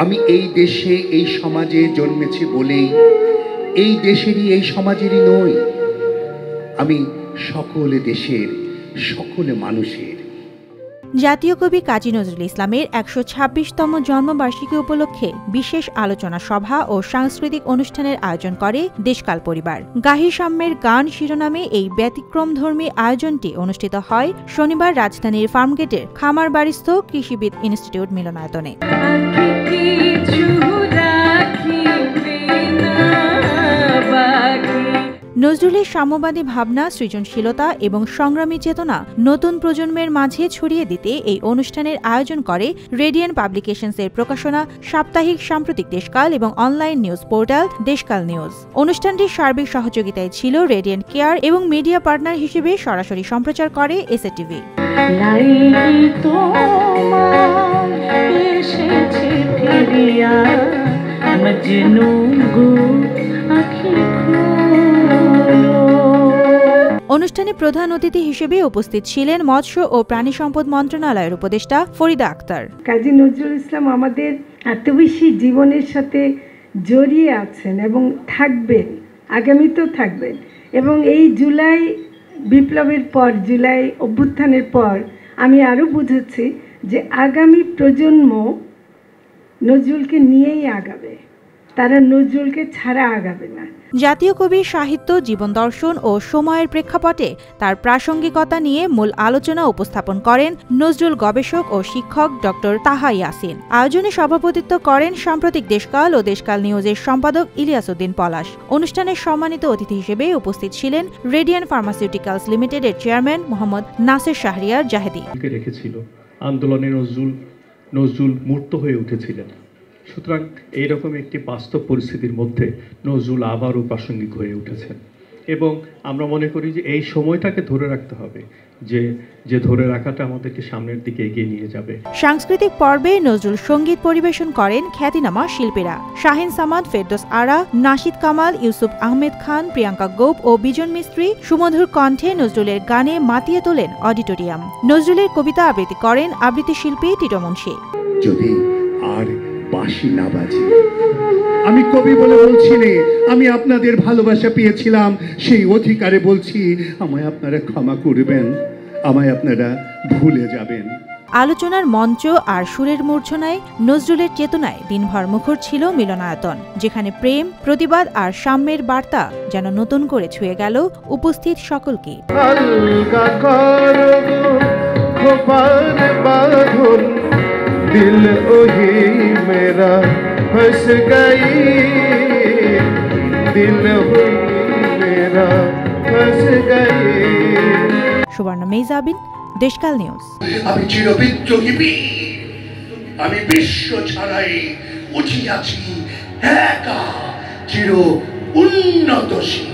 আমি এই দেশে এই সমাজে জন্মেছি বলেই এই দেশেরই এই সমাজেরই নই, আমি সকল দেশের সকল মানুষের। জাতীয় কবি কাজী নজরুল ইসলামের ১২৬তম জন্মবার্ষিকী উপলক্ষে বিশেষ আলোচনা সভা ও সাংস্কৃতিক অনুষ্ঠানের আয়োজন করে দেশকাল পরিবার। গাহি সাম্যের গান শিরোনামে এই ব্যতিক্রমধর্মী আয়োজনটি অনুষ্ঠিত হয় শনিবার রাজধানীর ফার্মগেটের খামারবাড়িস্থ কৃষিবিদ ইনস্টিটিউট মিলনায়তনে। নজরুলের সাম্যবাদী ভাবনা, সৃজনশীলতা এবং সংগ্রামী চেতনা নতুন প্রজন্মের মাঝে ছড়িয়ে দিতে এই অনুষ্ঠানের আয়োজন করে রেডিয়েন্ট পাবলিকেশনসের প্রকাশনা সাপ্তাহিক সাম্প্রতিক দেশকাল এবং অনলাইন নিউজ পোর্টাল দেশকাল নিউজ। অনুষ্ঠানটির সার্বিক সহযোগিতায় ছিল রেডিয়েন্ট কেয়ার এবং মিডিয়া পার্টনার হিসেবে সরাসরি সম্প্রচার করে এসএটিভি। অনুষ্ঠানে প্রধান অতিথি হিসেবে উপস্থিত ছিলেন মৎস্য ও প্রাণী সম্পদ মন্ত্রণালয়ের উপদেষ্টা ফরিদা আক্তার। কাজী নজরুল ইসলাম আমাদের এত বেশি জীবনের সাথে জড়িয়ে আছেন এবং থাকবেন, আগামীতেও থাকবেন। এবং এই জুলাই বিপ্লবের পর, জুলাই অভ্যুত্থানের পর আমি আরও বুঝেছি যে আগামী প্রজন্ম নজরুলকে নিয়েই আগাবে, তারা নজরুলকে ছাড়া আগাবে না। জাতীয় কবির সাহিত্য, জীবন দর্শন ও সময়ের প্রেক্ষাপটে তার প্রাসঙ্গিকতা নিয়ে মূল আলোচনা উপস্থাপন করেন নজরুল গবেষক ও শিক্ষক ডক্টর তাহা ইয়াসিন। আয়োজনে সভাপতিত্ব করেন সাম্প্রতিক দেশকাল ও দেশকাল নিউজের সম্পাদক ইলিয়াস উদ্দিন পলাশ। অনুষ্ঠানের সম্মানিত অতিথি হিসেবে উপস্থিত ছিলেন রেডিয়েন্ট ফার্মাসিউটিক্যালস লিমিটেডের চেয়ারম্যান মোহাম্মদ নাসির শাহরিয়ার জাহেদি। রেখেছিল আন্দোলনে নজরুল মূর্ত হয়ে উঠেছিলেন। সুতরাং এইরকম একটি বাস্তব পরিস্থিতির মধ্যে নজরুল আবারও প্রাসঙ্গিক হয়ে উঠেছেন এবং আমরা মনে করি যে এই সময়টাকে ধরে রাখতে হবে, যে ধরে রাখাটা আমাদেরকে সামনের দিকে এগিয়ে নিয়ে যাবে। সাংস্কৃতিক পর্বে নজরুল সঙ্গীত পরিবেশন করেন খ্যাতিনামা শিল্পীরা শাহিন সামাদ, ফেরদৌস আরা, নাশিদ কামাল, ইউসুফ আহমেদ খান, প্রিয়াঙ্কা গোপ ও বিজন মিস্ত্রি সুমধুর কণ্ঠে নজরুলের গানে মাতিয়ে তোলেন অডিটোরিয়াম। নজরুলের কবিতা আবৃত্তি করেন আবৃত্তি শিল্পী টিটো মুন্সি। যদি আর বাঁশি না বাজে, আমি কবি বলে বলছি না, আমি আপনাদের ভালোবাসা পেয়েছিলাম, সেই অধিকারে বলছি, আমায় আপনারা ক্ষমা করবেন, আমায় আপনারা ভুলে যাবেন। আলোচনার মঞ্চ আর সুরের মূর্ছনায় নজরুলের চেতনায় দিনভর মুখর ছিল মিলনায়তন, যেখানে প্রেম, প্রতিবাদ আর সাম্যের বার্তা যেন নতুন করে ছুঁয়ে গেল উপস্থিত সকলকে। दिल वही मेरा फंस गई, दिल वही मेरा फंस गई। সুবর্ণা মেহজাবিন, দেশকাল নিউজ। আমি চিরবিদ্রোহী, আমি বিশ্ব ছাড়াই উঠিয়াছি একা চির উন্নতশীল।